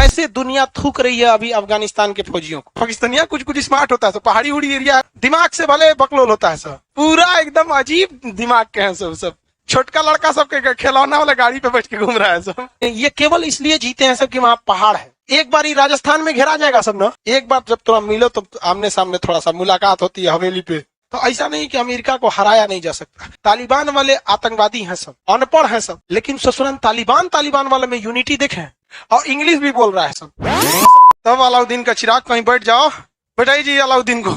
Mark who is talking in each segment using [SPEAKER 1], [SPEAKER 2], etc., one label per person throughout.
[SPEAKER 1] कैसे दुनिया थूक रही है अभी अफगानिस्तान के फौजियों को। पाकिस्तानिया कुछ कुछ स्मार्ट होता है, सब पहाड़ी उड़ी एरिया दिमाग से भले बकलोल होता है, सब पूरा एकदम अजीब दिमाग के हैं सब छोटका लड़का सबके खिलौना वाला गाड़ी पे बैठ के घूम रहा है सब। ये केवल इसलिए जीते हैं सब कि वहाँ पहाड़ है। एक बार ही राजस्थान में घेरा जाएगा सब ना, एक बार जब तुम मिलो तो आमने सामने थोड़ा सा मुलाकात होती है हवेली पे, तो ऐसा नहीं कि अमेरिका को हराया नहीं जा सकता। तालिबान वाले आतंकवादी हैं सब, अनपढ़ हैं सब, लेकिन ससुरन तालिबान वाले में यूनिटी देखें और इंग्लिश भी बोल रहा है सब। तब अलाउद्दीन का चिराग कहीं बैठ जाओ, बैठाई जी अलाउद्दीन को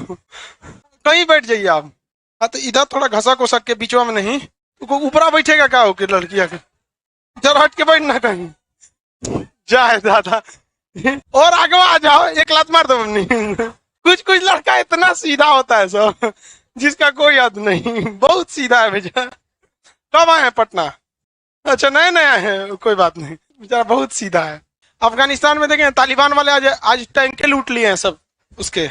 [SPEAKER 1] कहीं बैठ जाइए आप। हाँ तो इधर थोड़ा घसक उसक के बीचवा में नहीं, ऊपरा बैठेगा क्या हो के लड़किया के, जरा हट के बैठना कहीं जाए दादा और आगे आ जाओ, एक लात मार दो मम्मी। कुछ कुछ लड़का इतना सीधा होता है सब जिसका कोई याद नहीं, बहुत सीधा है बेचारा। कब आए हैं पटना? अच्छा नए नए हैं, कोई बात नहीं, बेचारा बहुत सीधा है। अफगानिस्तान में देखें तालिबान वाले आज टैंके लूट लिए हैं सब, उसके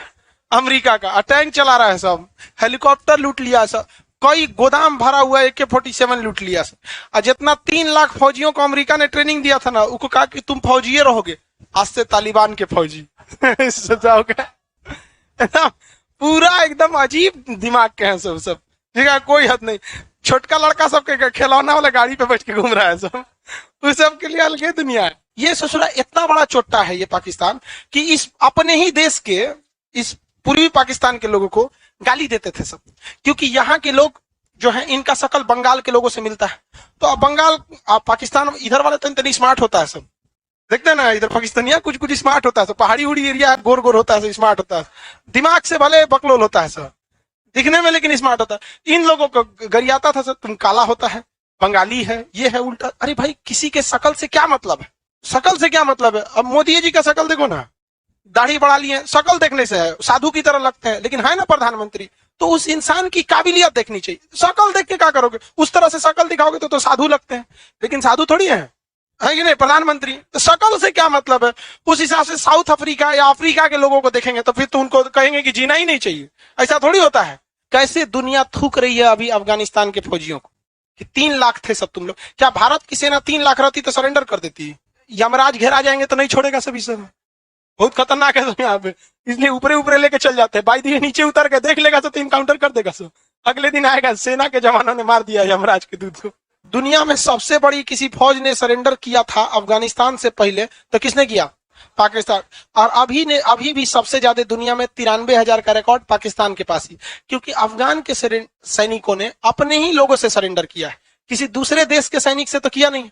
[SPEAKER 1] अमेरिका का टैंक चला रहा है सब, हेलीकॉप्टर लूट लिया सब, कई गोदाम भरा हुआ AK-47 लूट लिया सब। और जितना 3 लाख फौजियों को अमेरिका ने ट्रेनिंग दिया था ना, उसको कहा कि तुम फौजी रहोगे, आज से तालिबान के फौजी सोचाओगे पूरा एकदम अजीब दिमाग के हैं सब ठीक है, कोई हद नहीं। छोटका लड़का सबके खिलौना वाला गाड़ी पे बैठ के घूम रहा है सब, उस सब के लिए अलग दुनिया है। ये ससुरा इतना बड़ा चोट्टा है ये पाकिस्तान कि इस अपने ही देश के इस पूर्वी पाकिस्तान के लोगों को गाली देते थे सब, क्योंकि यहाँ के लोग जो है इनका शकल बंगाल के लोगों से मिलता है। तो अब बंगाल पाकिस्तान इधर वाला तो इतनी स्मार्ट होता है सब, देखते हैं ना इधर पाकिस्तानिया कुछ कुछ स्मार्ट होता है सब, पहाड़ी उड़ी एरिया गोर गोर होता है, स्मार्ट होता है, दिमाग से भले बकलोल होता है सब, दिखने में लेकिन स्मार्ट होता है। इन लोगों को गरियाता था सब, तुम काला होता है, बंगाली है, ये है उल्टा। अरे भाई किसी के शकल से क्या मतलब है, शकल से क्या मतलब है? अब मोदी जी का शकल देखो ना, दाढ़ी बढ़ा लिए, शकल देखने से है साधु की तरह लगते हैं, लेकिन है ना प्रधानमंत्री, तो उस इंसान की काबिलियत देखनी चाहिए। शकल देख के क्या करोगे, उस तरह से शकल दिखाओगे तो साधु लगते हैं, लेकिन साधु थोड़ी है कि नहीं प्रधानमंत्री। तो शकल से क्या मतलब है? उस हिसाब से साउथ अफ्रीका या अफ्रीका के लोगों को देखेंगे तो फिर तो उनको कहेंगे कि जीना ही नहीं चाहिए, ऐसा थोड़ी होता है। कैसे दुनिया थूक रही है अभी अफगानिस्तान के फौजियों को कि 3 लाख थे सब तुम लोग। क्या भारत की सेना 3 लाख रहती तो सरेंडर कर देती? यमराज घेरा जाएंगे तो नहीं छोड़ेगा सभी सब, बहुत खतरनाक है यहाँ पे, इसलिए ऊपरे ऊपरे लेके चल जाते हैं। बाई दिए नीचे उतर के देख लेगा तो इनकाउंटर कर देगा सब, अगले दिन आएगा सेना के जवानों ने मार दिया यमराज के दूध को। दुनिया में सबसे बड़ी किसी फौज ने सरेंडर किया था अफगानिस्तान से पहले तो किसने किया? पाकिस्तान। और अभी भी सबसे ज्यादा दुनिया में 93,000 का रिकॉर्ड पाकिस्तान के पास ही, क्योंकि अफगान के सैनिकों ने अपने ही लोगों से सरेंडर किया है, किसी दूसरे देश के सैनिक से तो किया नहीं।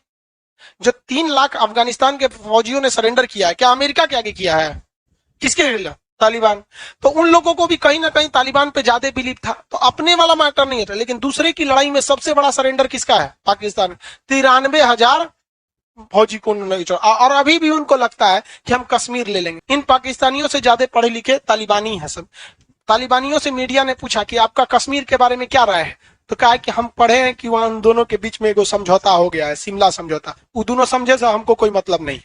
[SPEAKER 1] जो 3 लाख अफगानिस्तान के फौजियों ने सरेंडर किया है, क्या अमेरिका के आगे किया है? किसके लिए? तालिबान। तो उन लोगों को भी कहीं ना कहीं तालिबान पे ज्यादा बिलीव था, तो अपने वाला मैटर नहीं था, लेकिन दूसरे की लड़ाई में सबसे बड़ा सरेंडर किसका है? पाकिस्तान। 93,000 फौजी को नहीं छोड़ा, और अभी भी उनको लगता है कि हम कश्मीर ले लेंगे। इन पाकिस्तानियों से ज्यादा पढ़े लिखे तालिबानी है सब। तालिबानियों से मीडिया ने पूछा कि आपका कश्मीर के बारे में क्या राय है, तो कहा कि हम पढ़े हैं कि वहां उन दोनों के बीच में एक समझौता हो गया है, शिमला समझौता, वो दोनों समझे से हमको कोई मतलब नहीं।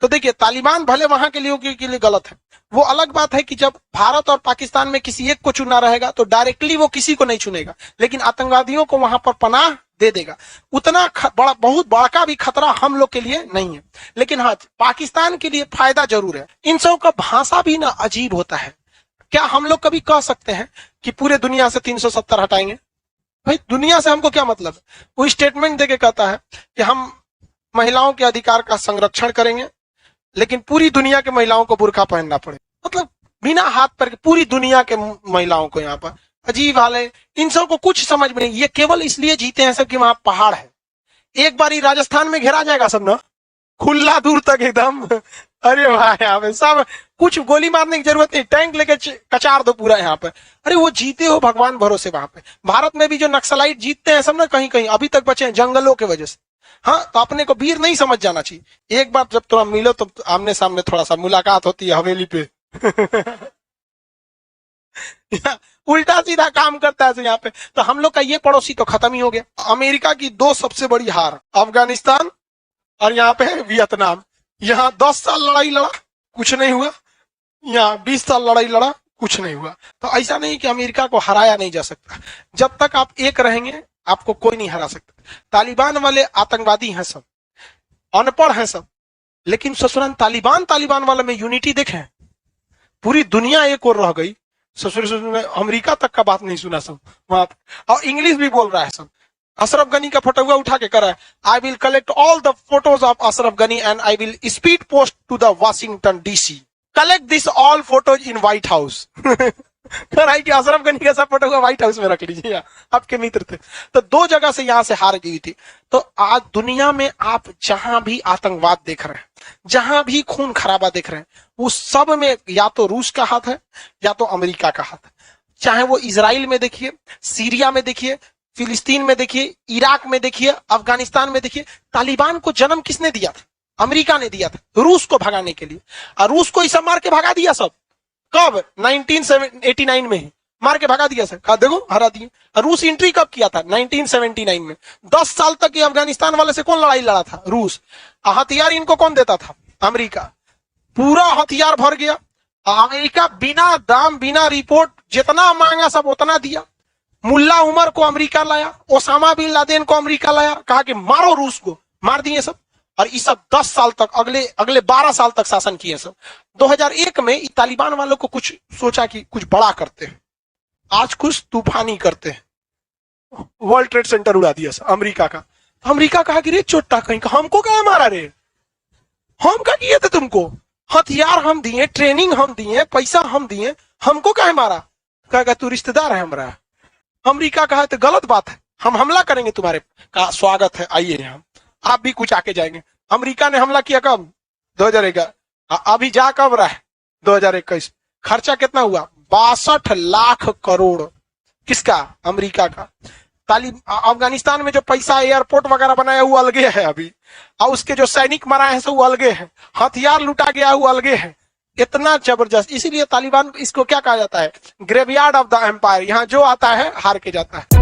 [SPEAKER 1] तो देखिए तालिबान भले वहां के लिए गलत है, वो अलग बात है कि जब भारत और पाकिस्तान में किसी एक को चुना रहेगा तो डायरेक्टली वो किसी को नहीं चुनेगा, लेकिन आतंकवादियों को वहां पर पनाह दे देगा। उतना बहुत बड़ा भी खतरा हम लोग के लिए नहीं है, लेकिन हाँ पाकिस्तान के लिए फायदा जरूर है। इन सब का भाषा भी ना अजीब होता है। क्या हम लोग कभी कह सकते हैं कि पूरे दुनिया से 370 हटाएंगे? भाई दुनिया से हमको क्या मतलब है? वो स्टेटमेंट देके कहता है कि हम महिलाओं के अधिकार का संरक्षण करेंगे, लेकिन पूरी दुनिया के महिलाओं को बुर्का पहनना पड़े, मतलब बिना हाथ पर पूरी दुनिया के महिलाओं को। यहाँ पर अजीब हाल है, इन सब को कुछ समझ में नहीं। ये केवल इसलिए जीते हैं सब कि वहां पहाड़ है। एक बार ही राजस्थान में घेरा जाएगा सब ना, खुला दूर तक एकदम। अरे भाई यहाँ पे सब कुछ गोली मारने की जरूरत नहीं, टैंक लेके कचार दो पूरा यहाँ पे। अरे वो जीते हो भगवान भरोसे। वहां पे भारत में भी जो नक्सलाइट जीतते हैं सब ना, कहीं कहीं अभी तक बचे हैं जंगलों के वजह से। हाँ तो अपने को वीर नहीं समझ जाना चाहिए। एक बार जब तुम मिलो तो आमने सामने थोड़ा सा मुलाकात होती है हवेली पे उल्टा सीधा काम करता है यहाँ पे। तो हम लोग का ये पड़ोसी तो खत्म ही हो गया। अमेरिका की 2 सबसे बड़ी हार, अफगानिस्तान और यहाँ पे वियतनाम। यहाँ 10 साल लड़ाई लड़ा, कुछ नहीं हुआ। यहाँ 20 साल लड़ाई लड़ा, कुछ नहीं हुआ। तो ऐसा नहीं कि अमेरिका को हराया नहीं जा सकता। जब तक आप एक रहेंगे आपको कोई नहीं हरा सकता। तालिबान वाले आतंकवादी हैं सब, अनपढ़ हैं सब, लेकिन ससुराल तालिबान वाला में यूनिटी देखें, पूरी दुनिया एक और रह गई। ससुर अमेरिका तक का बात नहीं सुना सब वहां पे, और इंग्लिश भी बोल रहा है सब। अशरफ गनी का फोटो उठा के कर रहा है, I will collect all the photos of Ashraf Ghani and I will speed post to the Washington DC, collect this all photos in White House. कर आई कि अशरफ गनी का सब फोटो व्हाइट हाउस में रख लीजिए, आपके मित्र थे। तो 2 जगह से यहां से हार गई थी। तो आज दुनिया में आप जहां भी आतंकवाद देख रहे हैं, जहां भी खून खराबा देख रहे हैं, उस सब में या तो रूस का हाथ है या तो अमेरिका का हाथ है। चाहे वो इजराइल में देखिए, सीरिया में देखिए, फिलिस्तीन में देखिए, इराक में देखिए, अफगानिस्तान में देखिए। तालिबान को जन्म किसने दिया था? अमेरिका ने दिया था, रूस को भगाने के लिए। और रूस को इसे मार के भगा दिया सब। कब? 1989 में ही मार के भगा दिया सर। कहा देखो हरा दिए। रूस एंट्री कब किया था? 1979 में। 10 साल तक ये अफगानिस्तान वाले से कौन लड़ाई लड़ा था? रूस। हथियार इनको कौन देता था? अमेरिका। पूरा हथियार भर गया। अमेरिका बिना दाम बिना रिपोर्ट जितना मांगा सब उतना दिया। मुल्ला उमर को अमेरिका लाया, ओसामा बिन लादेन को अमेरिका लाया, कहा कि मारो रूस को, मार दिए सब। और ये सब 10 साल तक, अगले 12 साल तक शासन किए सब। 2001 में तालिबान वालों को कुछ सोचा कि कुछ बड़ा करते हैं, आज कुछ तूफानी करते हैं। वर्ल्ड ट्रेड सेंटर उड़ा दिया सब अमेरिका का। अमेरिका कहा कि रे चोट्टा कहीं का, हमको क्या मारा रे, हम क्या किए थे तुमको? हथियार हम दिए, ट्रेनिंग हम दिए, पैसा हम दिए, हमको क्या मारा? कहा तू रिश्तेदार है हमारा। अमेरिका कहा तो गलत बात है, हम हमला करेंगे तुम्हारे। कहा स्वागत है, आइए यहाँ, आप भी कुछ आके जाएंगे। अमेरिका ने हमला किया कब? 2001। अभी जा कब रहा है? 2021। खर्चा कितना हुआ? 62 लाख करोड़। किसका? अमेरिका का। अफगानिस्तान में जो पैसा एयरपोर्ट वगैरह बनाया वो अलगे है अभी, और उसके जो सैनिक मराए हैं वो अलगे है, हथियार लुटा गया वो अलगे है। इतना जबरदस्त। इसीलिए तालिबान इसको क्या कहा जाता है? Graveyard of the empire. यहाँ जो आता है हार के जाता है।